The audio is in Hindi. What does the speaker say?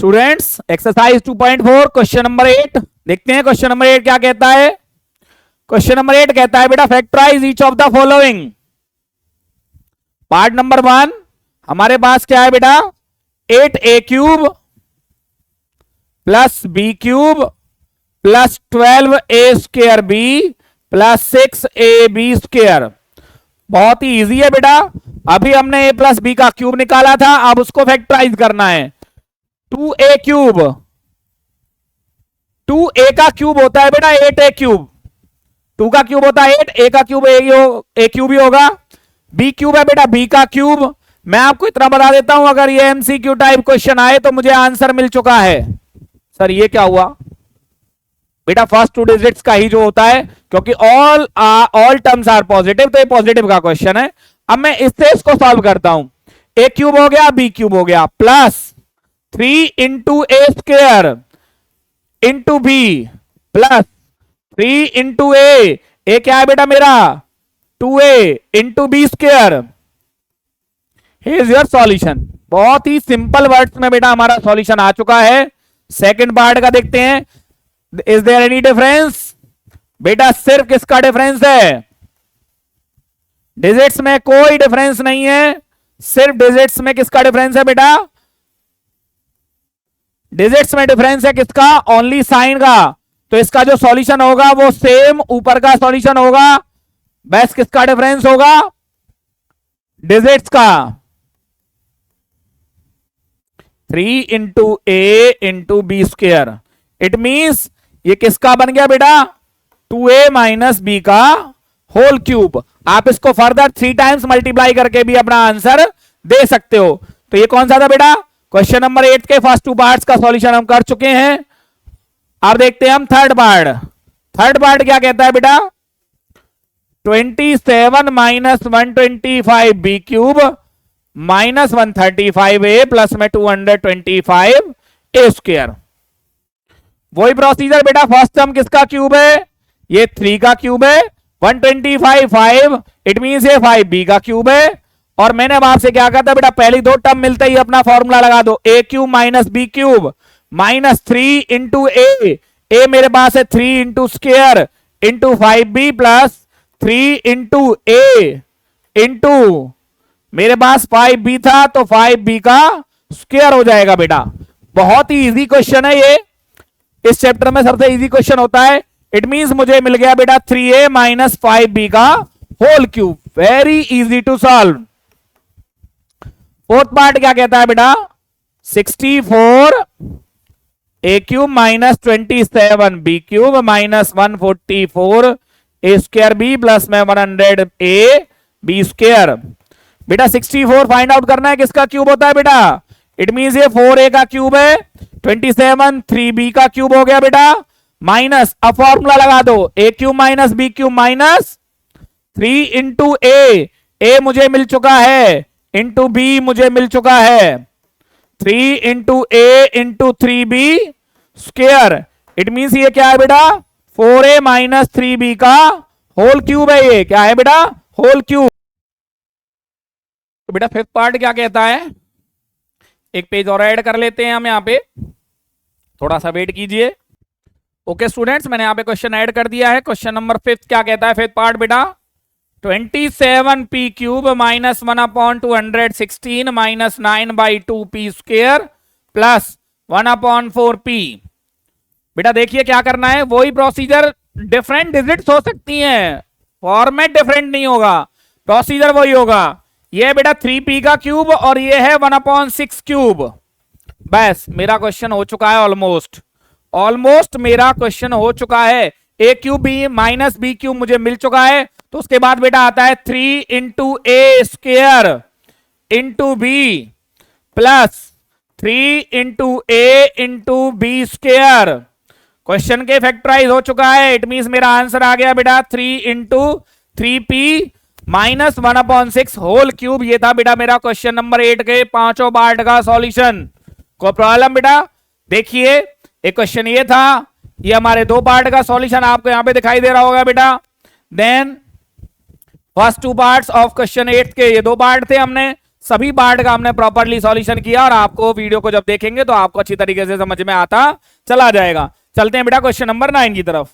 स्टूडेंट्स एक्सरसाइज 2.4 क्वेश्चन नंबर 8 देखते हैं। क्वेश्चन नंबर 8 क्या कहता है। क्वेश्चन नंबर 8 कहता है बेटा factorise each of the following. Part number 1 हमारे पास क्या है बेटा 8a cube plus B cube plus 12a square B plus 6ab square. बहुत ही इजी है बेटा। अभी हमने a प्लस बी का क्यूब निकाला था, अब उसको फैक्टराइज करना है। 2a क्यूब 2a का क्यूब होता है बेटा 8a क्यूब। 2 का क्यूब होता है 8, a का क्यूब a क्यूब ही होगा। b क्यूब है बेटा b का क्यूब। मैं आपको इतना बता देता हूं, अगर ये एमसीक्यू टाइप क्वेश्चन आए तो मुझे आंसर मिल चुका है। सर ये क्या हुआ बेटा, फर्स्ट 2 डिजिट्स का ही जो होता है, क्योंकि ऑल टर्म्स आर पॉजिटिव, तो ये पॉजिटिव का क्वेश्चन है। अब मैं इससे इसको सॉल्व करता हूं। a क्यूब हो गया b क्यूब हो गया plus 3 into a square into b plus 3 into a क्या है बेटा मेरा 2a into B square. Here is your solution. बहुत ही सिंपल वर्ड्स में बेटा हमारा सॉल्यूशन आ चुका है। सेकंड पार्ट का देखते हैं। इज देयर एनी डिफरेंस बेटा, सिर्फ किसका डिफरेंस है, डिजिट्स में कोई डिफरेंस नहीं है, सिर्फ डिजिट्स में किसका डिफरेंस है बेटा, डिजिट्स में डिफरेंस है किसका, ओनली साइन का। तो इसका जो सॉल्यूशन होगा वो सेम ऊपर का सॉल्यूशन होगा, बस किसका डिफरेंस होगा, डिजिट्स का। 3 into A into B square, it means ये किसका बन गया बेटा 2a माइनस बी का होल क्यूब। आप इसको फर्दर 3 टाइम्स मल्टीप्लाई करके भी अपना आंसर दे सकते हो। तो ये कौन सा था बेटा, क्वेश्चन नंबर 8 के फर्स्ट 2 पार्ट्स का सॉल्यूशन हम कर चुके हैं। अब देखते हैं हम थर्ड पार्ट। थर्ड पार्ट क्या कहता है बेटा, 27 minus 125 B cube minus 135a plus में 225 ए स्क्वायर। वही प्रोसीजर बेटा, फर्स्ट टर्म किसका क्यूब है, ये 3 का क्यूब है, 125 5, इट मींस ये 5b का क्यूब है। और मैंने अब आपसे क्या कहा था बेटा, पहली 2 टर्म मिलते ही अपना फॉर्मूला लगा दो, a cube minus b cube minus 3 into a मेरे पास है 3 into square into 5b plus 3 into ए इंटू मेरे पास 5b था तो 5b का स्क्वायर हो जाएगा बेटा। बहुत ही इजी क्वेश्चन है ये, इस चैप्टर में सबसे इजी क्वेश्चन होता है। इट मींस मुझे मिल गया बेटा 3a माइनस 5b का whole cube. Very easy to solve. Fourth part क्या कहता है बेटा, 64 a cube minus 27 b cube minus 144 a square b plus में 100 a b स्क्वायर। बेटा 64 फाइंड आउट करना है किसका क्यूब होता है बेटा, इट मींस ये 4a का क्यूब है, 27 3b का क्यूब हो गया बेटा, माइनस अब फॉर्मूला लगा दो, a cube minus b cube minus 3 into a मुझे मिल चुका है इंटू बी मुझे मिल चुका है, 3 into A into 3b square. It means ये क्या है बेटा 4a माइनस 3b का होल क्यूब है। ये क्या है बेटा, होल क्यूब। तो बेटा फिफ्थ पार्ट क्या कहता है, एक पेज और ऐड कर लेते हैं हम यहाँ पे, थोड़ा सा वेट कीजिए। ओके स्टूडेंट्स, मैंने यहाँ पे क्वेश्चन ऐड कर दिया है। क्वेश्चन नंबर 5 क्या कहता है, फिफ्थ पार्ट बेटा 27p cube minus 1/216 minus 9/2p square plus 1/4p। बेटा देखिए क्या करना है, वही प्रोसीजर, डिफरेंट डिजिट्स हो सकती हैं, फॉर्मेट डिफरेंट नहीं होगा, प्रोसीजर वही होगा। ये बेटा 3p का क्यूब और ये है 1/6 क्यूब। बस मेरा क्वेश्चन हो चुका है, ऑलमोस्ट मेरा क्वेश्चन हो चुका है। a cube b minus b cube मुझे मिल चुका है, तो उसके बाद बेटा आता है 3 into a square into b plus 3 into A into B square. Question के फैक्टराइज हो चुका है, इट मींस मेरा आंसर आ गया बेटा 3 into 3p minus 1/6 whole cube. ये था बेटा मेरा क्वेश्चन नंबर 8 के 5 पार्ट का सॉल्यूशन। कोई प्रॉब्लम बेटा, देखिए एक क्वेश्चन ये था, ये हमारे 2 पार्ट का सॉल्यूशन आपको यहां पे दिखाई दे रहा होगा बेटा। Then first 2 parts of question 8 के ये 2 पार्ट थे, हमने सभी पार्ट का हमने प्रॉपरली सॉल्यूशन किया और आपको वीडियो को जब देखेंगे तो आपको अच्छी तरीके से समझ में आता चला जाएगा। चलते हैं बेटा क्वेश्चन नंबर 9 की तरफ।